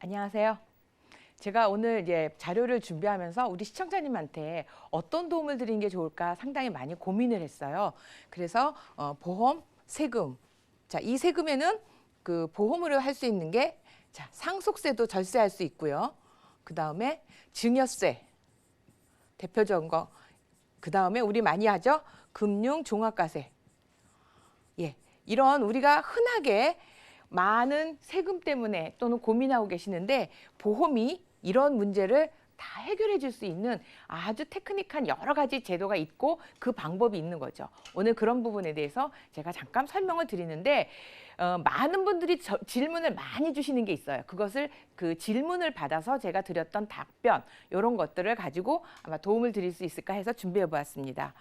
안녕하세요. 제가 오늘 이제 자료를 준비하면서 우리 시청자님한테 어떤 도움을 드리는 게 좋을까 상당히 많이 고민을 했어요. 그래서 보험, 세금. 자, 이 세금에는 그 보험으로 할 수 있는 게 상속세도 절세할 수 있고요. 그 다음에 증여세, 대표적인 거. 그 다음에 우리 많이 하죠. 금융 종합과세. 예, 이런 우리가 흔하게 많은 세금 때문에 또는 고민하고 계시는데 보험이 이런 문제를 다 해결해 줄 수 있는 아주 테크닉한 여러 가지 제도가 있고 그 방법이 있는 거죠. 오늘 그런 부분에 대해서 제가 잠깐 설명을 드리는데 많은 분들이 질문을 많이 주시는 게 있어요. 그것을 그 질문을 받아서 제가 드렸던 답변 이런 것들을 가지고 아마 도움을 드릴 수 있을까 해서 준비해 보았습니다.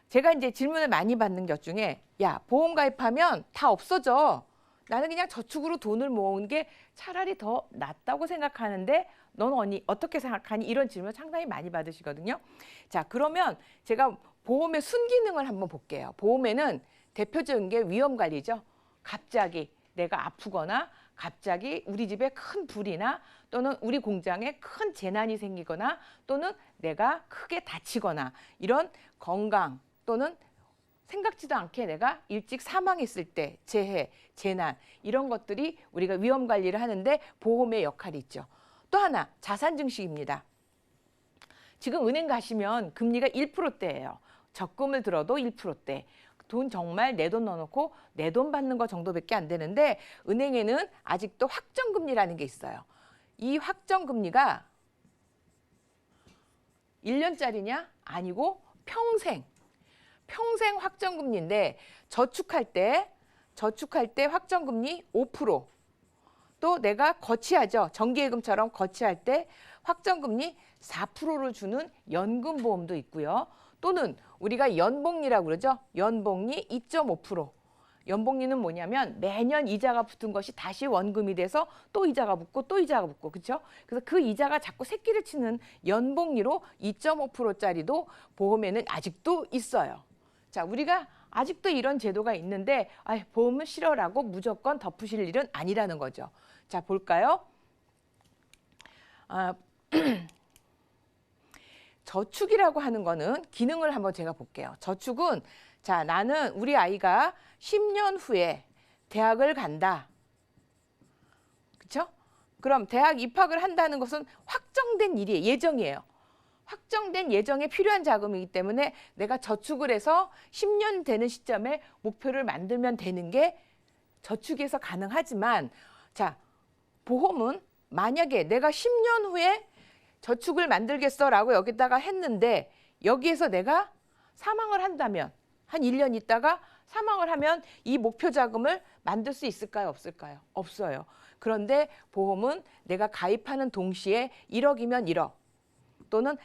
제가 이제 질문을 많이 받는 것 중에 야, 보험 가입하면 다 없어져. 나는 그냥 저축으로 돈을 모으는 게 차라리 더 낫다고 생각하는데 넌 언니 어떻게 생각하니? 이런 질문을 상당히 많이 받으시거든요. 자, 그러면 제가 보험의 순기능을 한번 볼게요. 보험에는 대표적인 게 위험관리죠. 갑자기 내가 아프거나 갑자기 우리 집에 큰 불이나 또는 우리 공장에 큰 재난이 생기거나 또는 내가 크게 다치거나 이런 건강 또는 생각지도 않게 내가 일찍 사망했을 때 재해, 재난 이런 것들이 우리가 위험 관리를 하는데 보험의 역할이 있죠. 또 하나 자산 증식입니다. 지금 은행 가시면 금리가 1%대예요. 적금을 들어도 1%대. 돈 정말 내 돈 넣어놓고 내 돈 받는 거 정도밖에 안 되는데 은행에는 아직도 확정금리라는 게 있어요. 이 확정금리가 1년짜리냐? 아니고 평생 확정금리인데 저축할 때 확정금리 5%. 또 내가 거치하죠. 정기예금처럼 거치할 때 확정금리 4%를 주는 연금보험도 있고요. 또는 우리가 연복리라고 그러죠. 연복리 2.5%. 연복리는 뭐냐면 매년 이자가 붙은 것이 다시 원금이 돼서 또 이자가 붙고 또 이자가 붙고 그렇죠? 그래서 그 이자가 자꾸 새끼를 치는 연복리로 2.5%짜리도 보험에는 아직도 있어요. 자, 우리가 아직도 이런 제도가 있는데 보험은 싫어라고 무조건 덮으실 일은 아니라는 거죠. 자, 볼까요? 저축이라고 하는 거는 기능을 한번 제가 볼게요. 저축은 자, 나는 우리 아이가 10년 후에 대학을 간다. 그렇죠? 그럼 대학 입학을 한다는 것은 확정된 일이에요. 예정이에요. 확정된 예정에 필요한 자금이기 때문에 내가 저축을 해서 10년 되는 시점에 목표를 만들면 되는 게 저축에서 가능하지만 자, 보험은 만약에 내가 10년 후에 저축을 만들겠어라고 여기다가 했는데 여기에서 내가 사망을 한다면 한 1년 있다가 사망을 하면 이 목표 자금을 만들 수 있을까요? 없을까요? 없어요. 그런데 보험은 내가 가입하는 동시에 1억이면 1억 또는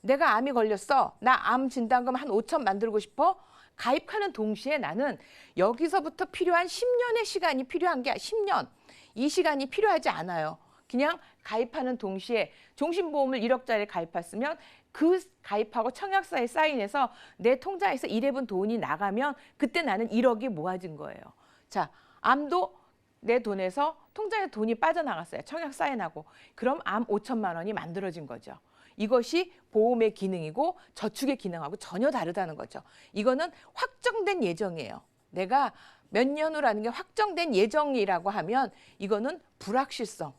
내가 암이 걸렸어. 나 암 진단금 한 5천 만들고 싶어. 가입하는 동시에 나는 여기서부터 필요한 10년의 시간이 필요한 게 10년. 이 시간이 필요하지 않아요. 그냥 가입하는 동시에 종신보험을 1억짜리 가입했으면 그 가입하고 청약서에 사인해서 내 통장에서 일해본 돈이 나가면 그때 나는 1억이 모아진 거예요. 자, 암도 내 돈에서 통장에 돈이 빠져나갔어요. 청약 사인하고. 그럼 암 5천만 원이 만들어진 거죠. 이것이 보험의 기능이고 저축의 기능하고 전혀 다르다는 거죠. 이거는 확정된 예정이에요. 내가 몇 년 후라는 게 확정된 예정이라고 하면 이거는 불확실성.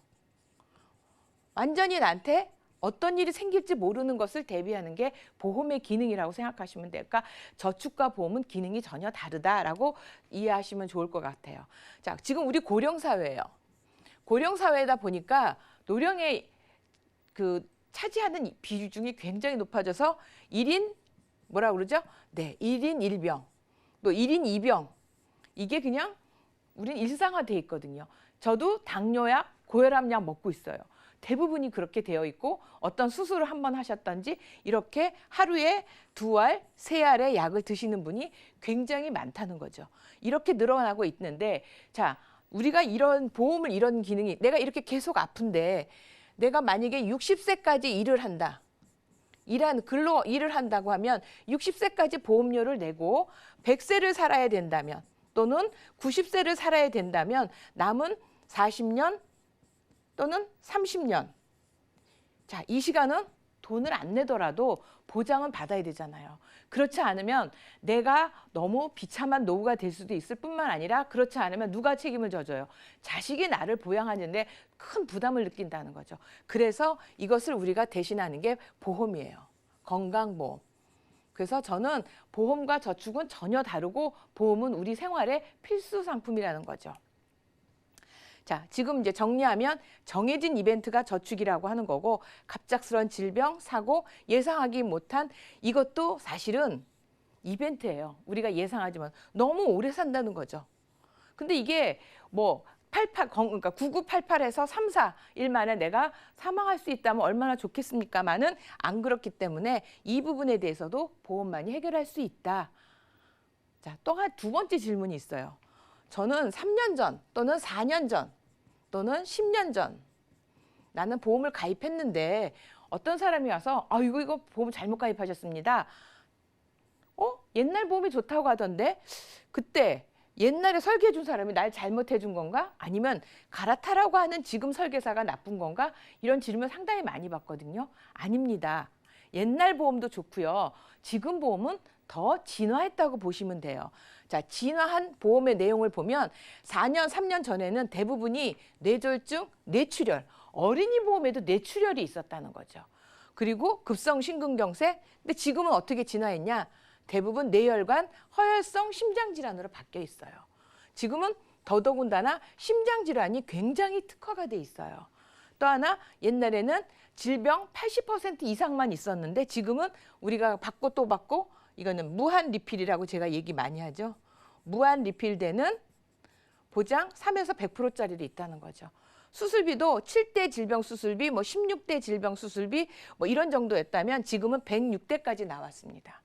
완전히 나한테 어떤 일이 생길지 모르는 것을 대비하는 게 보험의 기능이라고 생각하시면 될까? 저축과 보험은 기능이 전혀 다르다라고 이해하시면 좋을 것 같아요. 자, 지금 우리 고령사회예요. 고령사회다 보니까 노령의 그 차지하는 비중이 굉장히 높아져서 1인 뭐라고 그러죠? 네, 1인 1병, 또 1인 2병. 이게 그냥 우린 일상화돼 있거든요. 저도 당뇨약, 고혈압약 먹고 있어요. 대부분이 그렇게 되어 있고 어떤 수술을 한번 하셨던지 이렇게 하루에 2알, 3알의 약을 드시는 분이 굉장히 많다는 거죠. 이렇게 늘어나고 있는데 자, 우리가 이런 보험을 이런 기능이 내가 이렇게 계속 아픈데 내가 만약에 60세까지 일을 한다. 근로 일을 한다고 하면 60세까지 보험료를 내고 100세를 살아야 된다면 또는 90세를 살아야 된다면 남은 40년 또는 30년. 자, 이 시간은 돈을 안 내더라도 보장은 받아야 되잖아요. 그렇지 않으면 내가 너무 비참한 노후가 될 수도 있을 뿐만 아니라 그렇지 않으면 누가 책임을 져줘요? 자식이 나를 보양하는데 큰 부담을 느낀다는 거죠. 그래서 이것을 우리가 대신하는 게 보험이에요. 건강보험. 그래서 저는 보험과 저축은 전혀 다르고 보험은 우리 생활의 필수 상품이라는 거죠. 자, 지금 이제 정리하면 정해진 이벤트가 저축이라고 하는 거고 갑작스러운 질병, 사고, 예상하기 못한 이것도 사실은 이벤트예요. 우리가 예상하지만 너무 오래 산다는 거죠. 근데 이게 뭐 9988에서 341 만에 내가 사망할 수 있다면 얼마나 좋겠습니까만은 안 그렇기 때문에 이 부분에 대해서도 보험만이 해결할 수 있다. 자, 또 한 두 번째 질문이 있어요. 저는 3년 전 또는 4년 전 또는 10년 전 나는 보험을 가입했는데 어떤 사람이 와서 이거 보험 잘못 가입하셨습니다. 옛날 보험이 좋다고 하던데 그때 옛날에 설계해 준 사람이 날 잘못해 준 건가? 아니면 갈아타라고 하는 지금 설계사가 나쁜 건가? 이런 질문 상당히 많이 받거든요. 아닙니다. 옛날 보험도 좋고요. 지금 보험은 더 진화했다고 보시면 돼요. 자, 진화한 보험의 내용을 보면 4년, 3년 전에는 대부분이 뇌졸중, 뇌출혈, 어린이 보험에도 뇌출혈이 있었다는 거죠. 그리고 급성 심근경색, 근데 지금은 어떻게 진화했냐? 대부분 뇌혈관, 허혈성 심장질환으로 바뀌어 있어요. 지금은 더더군다나 심장질환이 굉장히 특화가 돼 있어요. 또 하나, 옛날에는 질병 80% 이상만 있었는데 지금은 우리가 받고 또 받고 이거는 무한 리필이라고 제가 얘기 많이 하죠. 무한 리필되는 보장 3에서 100%짜리도 있다는 거죠. 수술비도 7대 질병 수술비, 16대 질병 수술비 이런 정도였다면 지금은 106대까지 나왔습니다.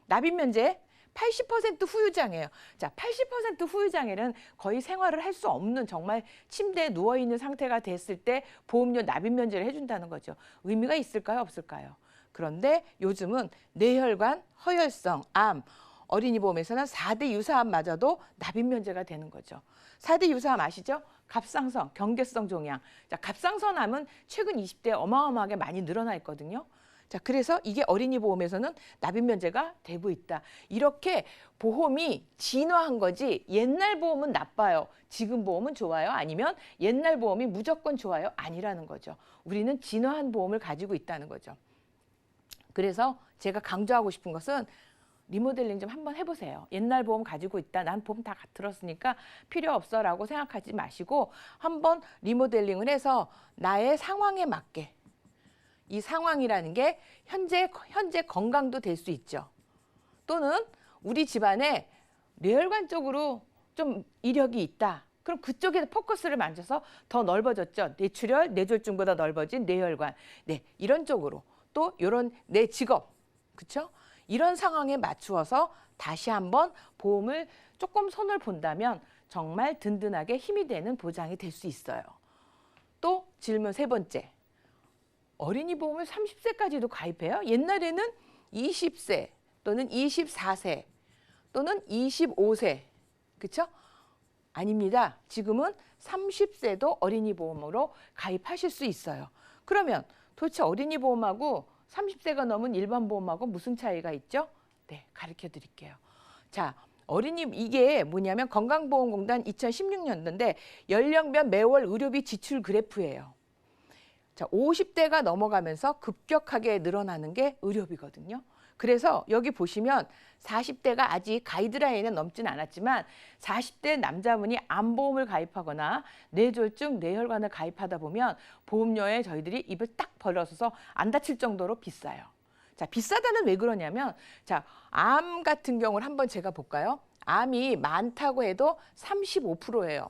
납입 면제 80% 후유장애예요. 자, 80% 후유장애는 거의 생활을 할 수 없는 정말 침대에 누워있는 상태가 됐을 때 보험료 납입 면제를 해준다는 거죠. 의미가 있을까요? 없을까요? 그런데 요즘은 뇌혈관, 허혈성, 암, 어린이 보험에서는 4대 유사암마저도 납입 면제가 되는 거죠. 4대 유사암 아시죠? 갑상선, 경계성 종양. 자, 갑상선암은 최근 20대에 어마어마하게 많이 늘어나 있거든요. 자, 그래서 이게 어린이 보험에서는 납입 면제가 되고 있다. 이렇게 보험이 진화한 거지 옛날 보험은 나빠요. 지금 보험은 좋아요. 아니면 옛날 보험이 무조건 좋아요. 아니라는 거죠. 우리는 진화한 보험을 가지고 있다는 거죠. 그래서 제가 강조하고 싶은 것은 리모델링 좀 한번 해보세요. 옛날 보험 가지고 있다. 난 보험 다 들었으니까 필요 없어 라고 생각하지 마시고 한번 리모델링을 해서 나의 상황에 맞게 이 상황이라는 게 현재 건강도 될 수 있죠. 또는 우리 집안에 뇌혈관 쪽으로 좀 이력이 있다. 그럼 그쪽에 포커스를 맞춰서 더 넓어졌죠. 뇌출혈, 뇌졸중보다 넓어진 뇌혈관. 네, 이런 쪽으로. 또 이런 내 직업, 그렇죠? 이런 상황에 맞추어서 다시 한번 보험을 조금 손을 본다면 정말 든든하게 힘이 되는 보장이 될 수 있어요. 또 질문 세 번째. 어린이 보험을 30세까지도 가입해요? 옛날에는 20세 또는 24세 또는 25세, 그렇죠? 아닙니다. 지금은 30세도 어린이 보험으로 가입하실 수 있어요. 그러면 도대체 어린이 보험하고 30세가 넘은 일반 보험하고 무슨 차이가 있죠? 네, 가르쳐 드릴게요. 자, 어린이 이게 뭐냐면 건강보험공단 2016년도인데 연령별 매월 의료비 지출 그래프예요. 자, 50대가 넘어가면서 급격하게 늘어나는 게 의료비거든요. 그래서 여기 보시면 40대가 아직 가이드라인은 넘진 않았지만 40대 남자분이 암보험을 가입하거나 뇌졸중, 뇌혈관을 가입하다 보면 보험료에 저희들이 입을 딱 벌어서서 안 다칠 정도로 비싸요. 자, 비싸다는 왜 그러냐면 자, 암 같은 경우를 한번 제가 볼까요? 암이 많다고 해도 35%예요.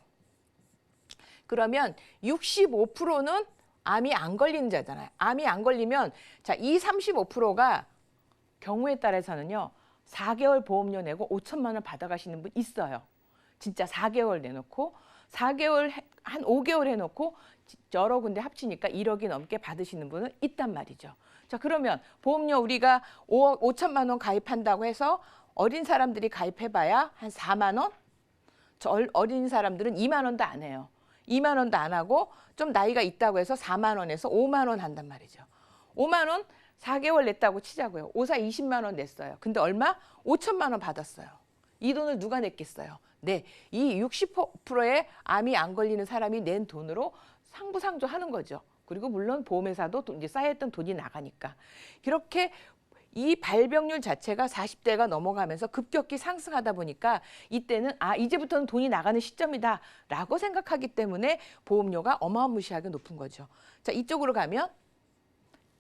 그러면 65%는 암이 안 걸리는 자잖아요. 암이 안 걸리면 자, 이 35%가 경우에 따라서는요. 4개월 보험료 내고 5천만 원 받아가시는 분 있어요. 진짜 4개월 내놓고 4개월 한 5개월 해놓고 여러 군데 합치니까 1억이 넘게 받으시는 분은 있단 말이죠. 자, 그러면 보험료 우리가 5천만 원 가입한다고 해서 어린 사람들이 가입해봐야 한 4만 원? 저 어린 사람들은 2만 원도 안 해요. 2만 원도 안 하고 좀 나이가 있다고 해서 4만 원에서 5만 원 한단 말이죠. 5만 원 4개월 냈다고 치자고요. 5사 20만 원 냈어요. 근데 얼마? 5천만 원 받았어요. 이 돈을 누가 냈겠어요? 네, 이 60%의 암이 안 걸리는 사람이 낸 돈으로 상부상조하는 거죠. 그리고 물론 보험회사도 이제 쌓였던 돈이 나가니까. 그렇게 이 발병률 자체가 40대가 넘어가면서 급격히 상승하다 보니까 이때는 이제부터는 돈이 나가는 시점이다 라고 생각하기 때문에 보험료가 어마무시하게 높은 거죠. 자, 이쪽으로 가면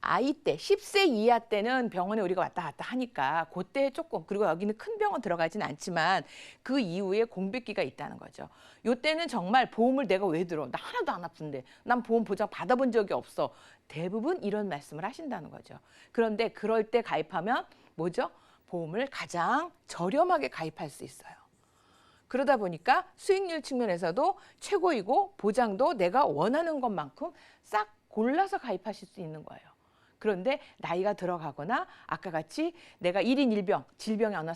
아이 때, 10세 이하 때는 병원에 우리가 왔다 갔다 하니까 그때 조금, 그리고 여기는 큰 병원 들어가진 않지만 그 이후에 공백기가 있다는 거죠. 요때는 정말 보험을 내가 왜 들어? 나 하나도 안 아픈데. 난 보험 보장 받아본 적이 없어. 대부분 이런 말씀을 하신다는 거죠. 그런데 그럴 때 가입하면 뭐죠? 보험을 가장 저렴하게 가입할 수 있어요. 그러다 보니까 수익률 측면에서도 최고이고 보장도 내가 원하는 것만큼 싹 골라서 가입하실 수 있는 거예요. 그런데 나이가 들어가거나 아까 같이 내가 1인 1병, 질병이 하나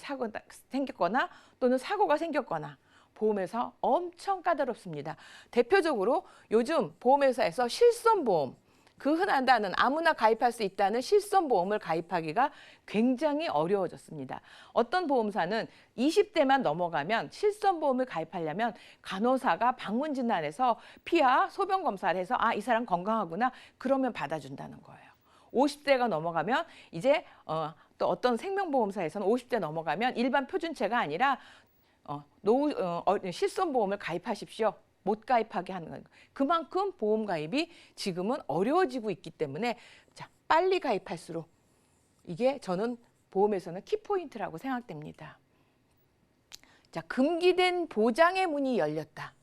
생겼거나 또는 사고가 생겼거나 보험회사 엄청 까다롭습니다. 대표적으로 요즘 보험회사에서 실손보험, 그 흔하다는 아무나 가입할 수 있다는 실손보험을 가입하기가 굉장히 어려워졌습니다. 어떤 보험사는 20대만 넘어가면 실손보험을 가입하려면 간호사가 방문진단해서 피와 소변 검사를 해서 이 사람 건강하구나 그러면 받아준다는 거예요. 50대가 넘어가면 이제 또 어떤 생명보험사에서는 50대 넘어가면 일반 표준체가 아니라 실손보험을 가입하십시오. 못 가입하게 하는 거예요. 그만큼 보험 가입이 지금은 어려워지고 있기 때문에 자, 빨리 가입할수록 이게 저는 보험에서는 키포인트라고 생각됩니다. 자, 금기된 보장의 문이 열렸다.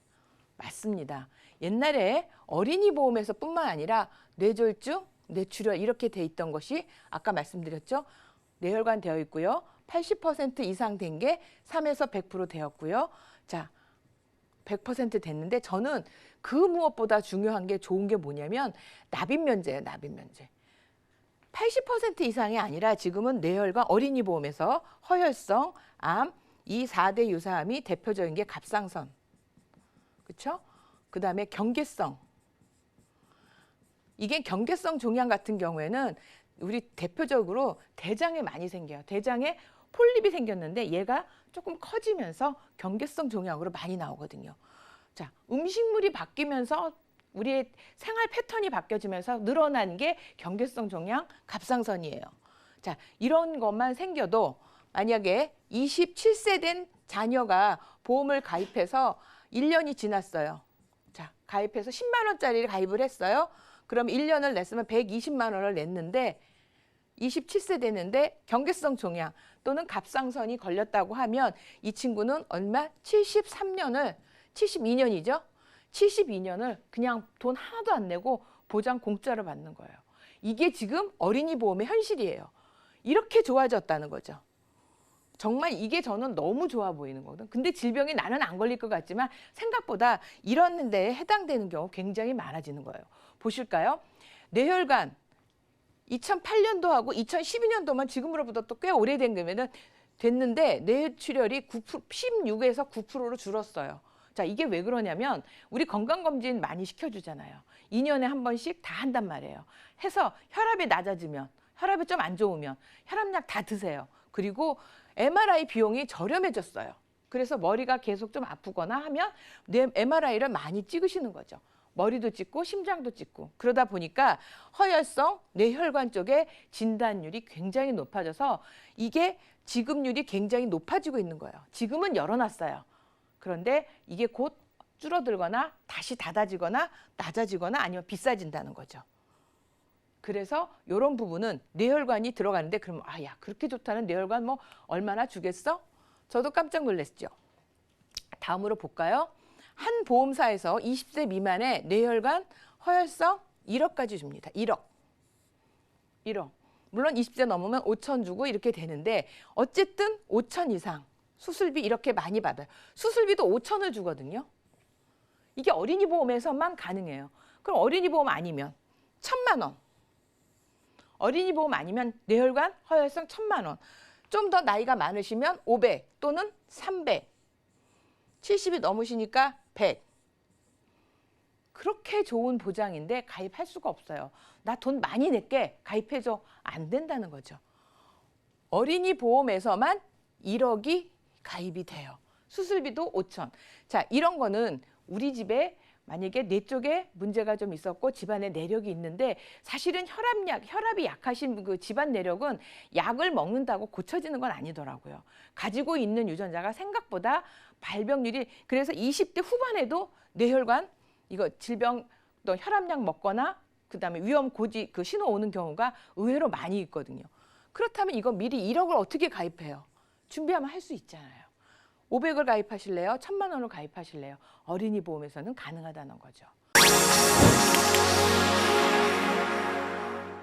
맞습니다. 옛날에 어린이 보험에서 뿐만 아니라 뇌졸중, 뇌출혈 이렇게 돼 있던 것이 아까 말씀드렸죠. 뇌혈관 되어 있고요. 80% 이상 된 게 3에서 100% 되었고요. 자, 100% 됐는데 저는 그 무엇보다 중요한 게 좋은 게 뭐냐면 납입면제예요. 납입면제. 80% 이상이 아니라 지금은 뇌혈관 어린이 보험에서 허혈성, 암, 이 4대 유사암이 대표적인 게 갑상선. 그렇죠? 그다음에 경계성. 이게 경계성 종양 같은 경우에는 우리 대표적으로 대장에 많이 생겨요. 대장에 폴립이 생겼는데 얘가 조금 커지면서 경계성 종양으로 많이 나오거든요. 자, 음식물이 바뀌면서 우리의 생활 패턴이 바뀌어지면서 늘어난 게 경계성 종양, 갑상선이에요. 자, 이런 것만 생겨도 만약에 27세 된 자녀가 보험을 가입해서 1년이 지났어요. 자, 가입해서 10만 원짜리를 가입을 했어요. 그럼 1년을 냈으면 120만 원을 냈는데 27세 되는데 경계성 종양 또는 갑상선이 걸렸다고 하면 이 친구는 얼마? 72년이죠. 72년을 그냥 돈 하나도 안 내고 보장 공짜로 받는 거예요. 이게 지금 어린이 보험의 현실이에요. 이렇게 좋아졌다는 거죠. 정말 이게 저는 너무 좋아 보이는 거거든. 근데 질병이 나는 안 걸릴 것 같지만 생각보다 이런 데에 해당되는 경우 굉장히 많아지는 거예요. 보실까요? 뇌혈관 2008년도하고 2012년도만 지금으로부터 또 꽤 오래된 거면은 됐는데 뇌출혈이 16에서 9%로 줄었어요. 자, 이게 왜 그러냐면 우리 건강검진 많이 시켜주잖아요. 2년에 한 번씩 다 한단 말이에요. 해서 혈압이 낮아지면, 혈압이 좀 안 좋으면 혈압약 다 드세요. 그리고 MRI 비용이 저렴해졌어요. 그래서 머리가 계속 좀 아프거나 하면 MRI를 많이 찍으시는 거죠. 머리도 찍고 심장도 찍고 그러다 보니까 허혈성 뇌혈관 쪽에 진단율이 굉장히 높아져서 이게 지급률이 굉장히 높아지고 있는 거예요. 지금은 열어놨어요. 그런데 이게 곧 줄어들거나 다시 닫아지거나 낮아지거나 아니면 비싸진다는 거죠. 그래서 이런 부분은 뇌혈관이 들어가는데 그러면 야 그렇게 좋다는 뇌혈관 뭐 얼마나 주겠어? 저도 깜짝 놀랐죠. 다음으로 볼까요? 한 보험사에서 20세 미만의 뇌혈관 허혈성 1억까지 줍니다. 1억. 물론 20세 넘으면 5천 주고 이렇게 되는데 어쨌든 5천 이상 수술비 이렇게 많이 받아요. 수술비도 5천을 주거든요. 이게 어린이 보험에서만 가능해요. 그럼 어린이 보험 아니면 1,000만 원. 어린이 보험 아니면 뇌혈관 허혈성 1,000만 원. 좀 더 나이가 많으시면 500 또는 300. 70이 넘으시니까 100. 그렇게 좋은 보장인데 가입할 수가 없어요. 나 돈 많이 낼게, 가입해줘. 안 된다는 거죠. 어린이 보험에서만 1억이 가입이 돼요. 수술비도 5천. 자, 이런 거는 우리 집에 만약에 뇌 쪽에 문제가 좀 있었고 집안에 내력이 있는데 사실은 혈압이 약하신 그 집안 내력은 약을 먹는다고 고쳐지는 건 아니더라고요. 가지고 있는 유전자가 생각보다 발병률이, 그래서 20대 후반에도 뇌혈관 이거 질병 또 혈압약 먹거나 그다음에 위험 고지 그 신호 오는 경우가 의외로 많이 있거든요. 그렇다면 이거 미리 1억을 어떻게 가입해요? 준비하면 할 수 있잖아요. 500을 가입하실래요? 1,000만 원을 가입하실래요? 어린이 보험에서는 가능하다는 거죠.